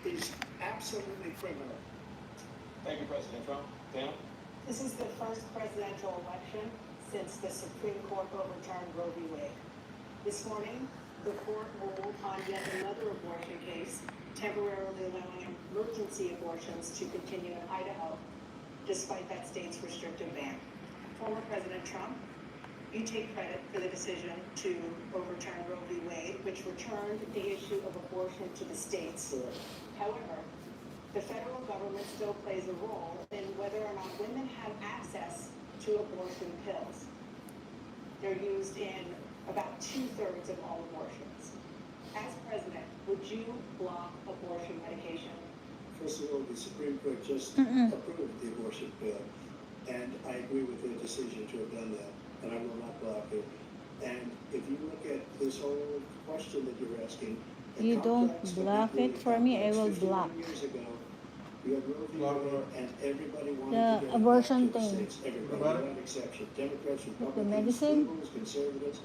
is absolutely criminal. Thank you, President Trump. Dan? This is the first presidential election since the Supreme Court overturned Roe v. Wade. This morning, the court ruled on yet another abortion case, temporarily allowing emergency abortions to continue in Idaho, despite that state's restrictive ban. Former President Trump, you take credit for the decision to overturn Roe v. Wade, which returned the issue of abortion to the states. However, the federal government still plays a role in whether or not women have access to abortion pills. They're used in about 2/3 of all abortions. As president, would you block abortion medication? First of all, the Supreme Court just approved the abortion bill, and I agree with their decision to have done that, and I will not block it. And if you look at this whole question that you're asking, You don't block it for me, I will block. Years ago, you had Roe v. Wade, and everybody wanted The to get abortion it back to the thing. states. Everybody, What about without exception. Democrats, The Republicans, medicine? liberals, conservatives.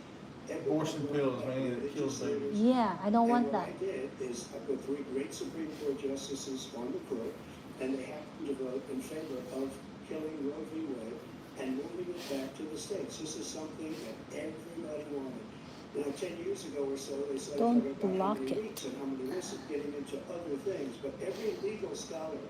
Abortion pills, man, it kills babies. Yeah, I don't want And that. what I did is I put 3 great Supreme Court justices on the court, and they happened to vote in favor of killing Roe v. Wade and moving it back to the states. This is something that everybody wanted. Now, 10 years ago or so, they said Don't about block how many it. weeks and how many this is getting into other things. But every legal scholar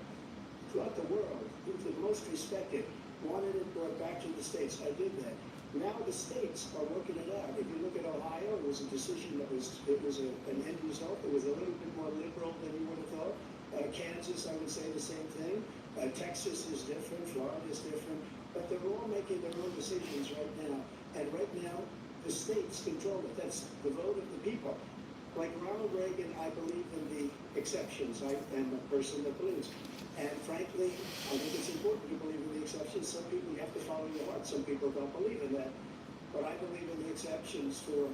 throughout the world, who's the most respected, wanted it brought back to the states. I did that. Now the states are working it out. If you look at Ohio, it was a decision that was an end result. It was a little bit more liberal than you would have thought. Kansas, I would say the same thing. Texas is different. Florida is different. But they're all making their own decisions right now. And right now, the states control it. That's the vote of the people. Like Ronald Reagan, I believe in the exceptions. I am a person that believes. And frankly, I think it's important to believe in the exceptions. Some people, you have to follow your heart. Some people don't believe in that. But I believe in the exceptions for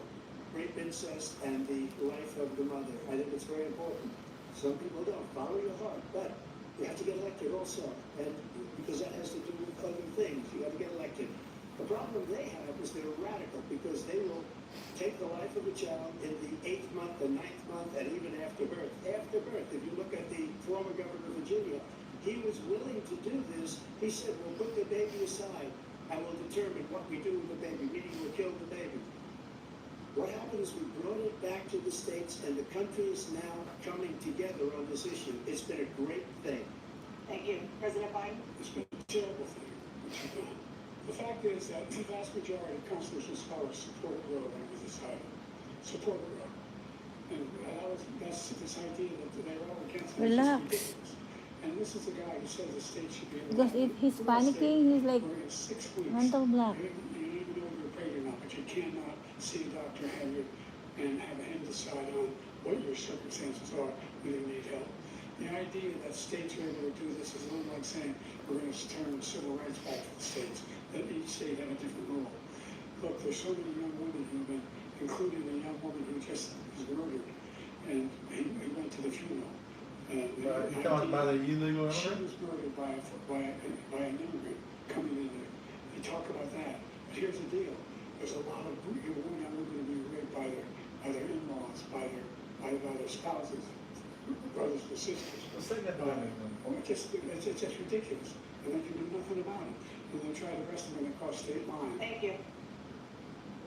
rape, incest, and the life of the mother. I think it's very important. Some people don't. Follow your heart. But you have to get elected also. And because that has to do with other things. You have to get elected. The problem they have is they're radical because they will take the life of a child in the 8th month, the 9th month, and even after birth. After birth, if you look at the former governor of Virginia, he was willing to do this. He said, we'll put the baby aside and we'll determine what we do with the baby, meaning we'll kill the baby. What happened is we brought it back to the states, and the country is now coming together on this issue. It's been a great thing. Thank you. President Biden? It's been a terrible thing, which you've done. The fact is that the vast majority of constitutional scholars support Roe when it was decided. Support Roe. And that's this idea that they were all against it. Relax. It's just ridiculous. And this is the guy who says the state should be able Because if he's panicking, he's like we're in 6 weeks. mental block. You don't even know if you're pregnant or not, but you cannot see a doctor and have him decide on what your circumstances are when you need help. The idea that states are able to do this is a little like saying we're going to turn civil rights back to the states, that each state had a different rule. Look, there's so many young women who've been, including a young woman who just was murdered, and he went to the funeral. You talking about an illegal She immigrant? was murdered by an immigrant coming in there. They talk about that. But here's the deal. There's a lot of young women being raped by their in-laws, by their spouses, brothers and sisters. Well, say that about it. It's just ridiculous. And they can do nothing about it. And they try to arrest them across state lines. Thank you.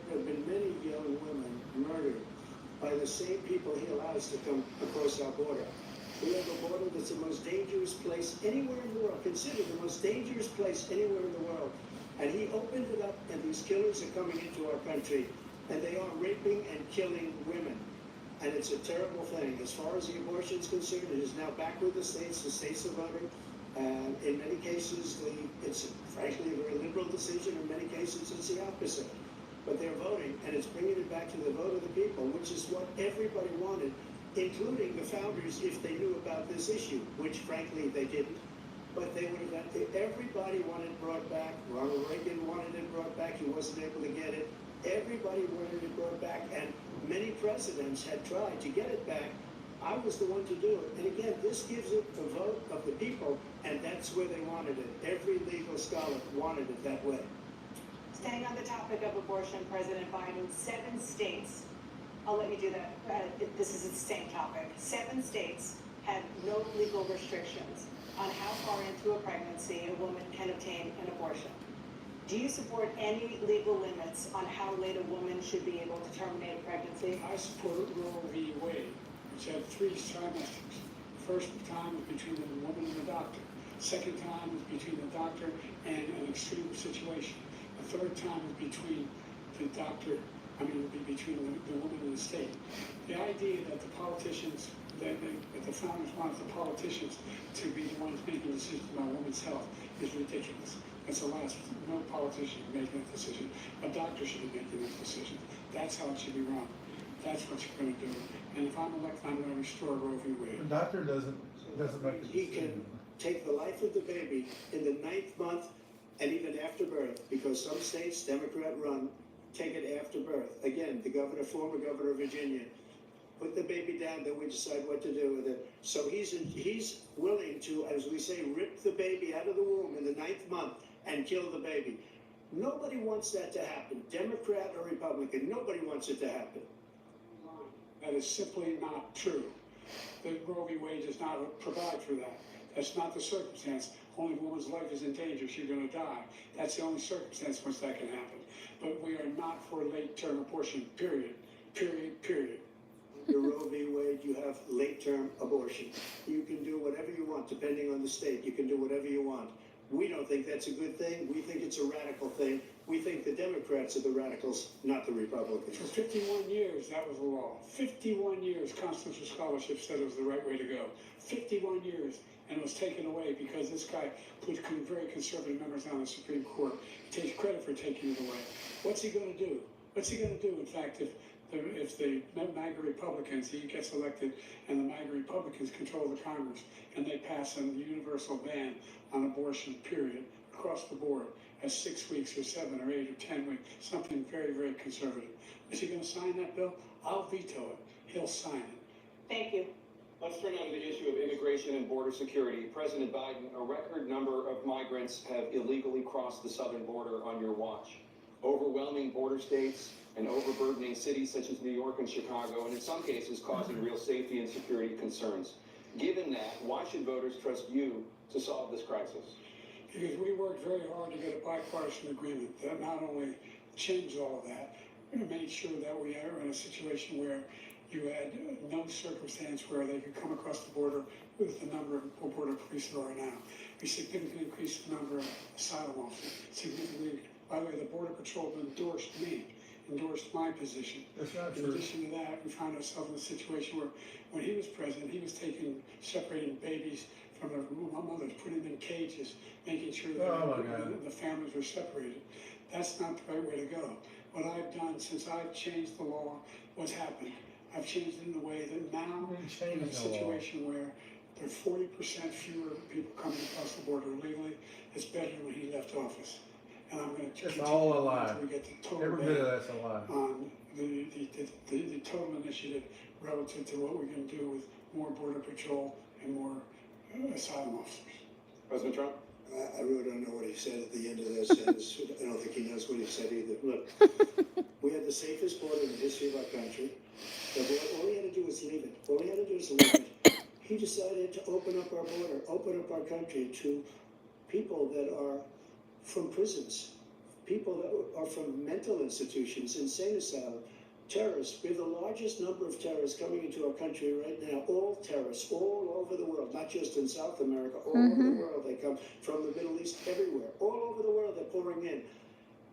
There have been many young women murdered by the same people he allows to come across our border. We have a border that's the most dangerous place anywhere in the world, considered the most dangerous place anywhere in the world. And he opened it up, and these killers are coming into our country, and they are raping and killing women. And it's a terrible thing. As far as the abortion is concerned, it is now back with the states. The states are voting. In many cases, it's frankly a very liberal decision. In many cases, it's the opposite. But they're voting, and it's bringing it back to the vote of the people, which is what everybody wanted, including the founders, if they knew about this issue, which frankly they didn't. But they would have, everybody wanted it brought back. Ronald Reagan wanted it brought back. He wasn't able to get it. Everybody wanted it brought back, and many presidents had tried to get it back. I was the one to do it. And again, this gives it the vote of the people, and that's where they wanted it. Every legal scholar wanted it that way. Staying on the topic of abortion, President Biden, 7 states, I'll let you do that. This is the same topic. 7 states had no legal restrictions on how far into a pregnancy a woman can obtain an abortion. Do you support any legal limits on how late a woman should be able to terminate a pregnancy? I support Roe v. Wade, which had 3 trimesters. First time was between the woman and the doctor. Second time was between the doctor and an extreme situation. The third time was between the doctor, would be between the woman and the state. The idea that the politicians, that the founders wanted the politicians to be the ones making decisions about women's health is ridiculous. That's the last, no politician is making that decision. A doctor should be making that decision. That's how it should be run. That's what you're going to do. And if I'm elected, I'm going to restore Roe v. The Wade. doctor doesn't make the He can decision. take the life of the baby in the 9th month and even after birth, because some states, Democrat run, take it after birth. Again, the governor, former governor of Virginia, put the baby down, then we decide what to do with it. So he's willing to, as we say, rip the baby out of the womb in the 9th month and kill the baby. Nobody wants that to happen, Democrat or Republican. Nobody wants it to happen. That is simply not true. The Roe v. Wade does not provide for that. That's not the circumstance. Only if a woman's life is in danger, she's going to die. That's the only circumstance in which that can happen. But we are not for late-term abortion, period. Period, period. Under Roe v. Wade, you have late-term abortion. You can do whatever you want, depending on the state. You can do whatever you want. We don't think that's a good thing. We think it's a radical thing. We think the Democrats are the radicals, not the Republicans. For 51 years, that was the law. 51 years, constitutional scholarship said it was the right way to go. 51 years, and it was taken away because this guy put very conservative members on the Supreme Court. He takes credit for taking it away. What's he going to do? What's he going to do, in fact, if the MAGA Republicans, he gets elected, and the MAGA Republicans control the Congress, and they pass a universal ban on abortion, period, across the board, at 6 weeks or 7 or 8 or 10 weeks, something very, very conservative. Is he going to sign that bill? I'll veto it. He'll sign it. Thank you. Let's turn now to the issue of immigration and border security. President Biden, a record number of migrants have illegally crossed the southern border on your watch. Overwhelming border states and overburdening cities such as New York and Chicago, and in some cases causing real safety and security concerns. Given that, why should voters trust you to solve this crisis? Because we worked very hard to get a bipartisan agreement that not only changed all of that, but made sure that we are in a situation where you had no circumstance where they could come across the border with the number of border police there are now. We significantly increased the number of asylum officers. Significantly, by the way, the Border Patrol endorsed me, endorsed my position. That's not In true. addition to that, we found ourselves in a situation where when he was president, he was separating babies from their mothers, putting them in cages, making sure that Oh, my God. the families were separated. That's not the right way to go. What I've done since I've changed the law, what's happened? I've changed it in the way that now You in a changed the law. situation where there are 40% fewer people coming across the border illegally, it's better than when he left office. And I'm going to It's all a continue lie. until we get the total Every bit of ban that's a lie. on the total initiative relative to what we're going to do with more border patrol and more asylum officers. President Trump? I really don't know what he said at the end of that sentence. I don't think he knows what he said either. Look, we had the safest border in the history of our country. All he had to do was leave it. All he had to do was leave it. He decided to open up our border, open up our country to people that are from prisons, people that are from mental institutions, insane asylum, terrorists. We have the largest number of terrorists coming into our country right now, all terrorists, all over the world, not just in South America, all over the world. They come from the Middle East, everywhere, all over the world they're pouring in.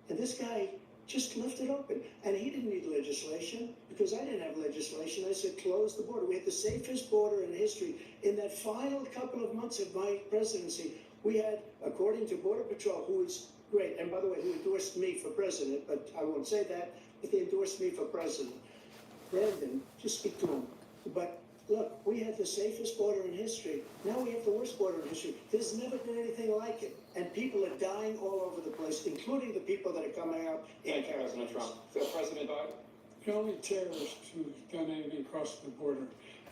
And this guy just left it open. And he didn't need legislation, because I didn't have legislation. I said, close the border. We had the safest border in history. In that final couple of months of my presidency, we had, according to Border Patrol, who is great, and by the way, who endorsed me for president, but I won't say that, but they endorsed me for president. Brandon, just speak to him. But look, we had the safest border in history. Now we have the worst border in history. There's never been anything like it. And people are dying all over the place, including the people that are coming out in Thank you, President caravans. Trump. President Biden? The only terrorist who's done anything across the border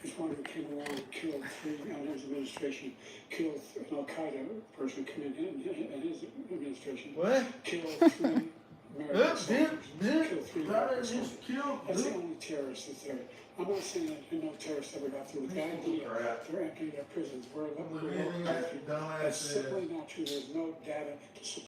is one who came along and killed 3 on his administration, killed an Al-Qaeda person coming in his administration. What? Killed 3 American soldiers, kill 3 American soldiers. just killed. That's the only terrorist that's there. I'm not saying that no terrorists ever got through. The idea they're emptying their prisons. We're Anything that you dumbass That's said. simply not true. There's no data to support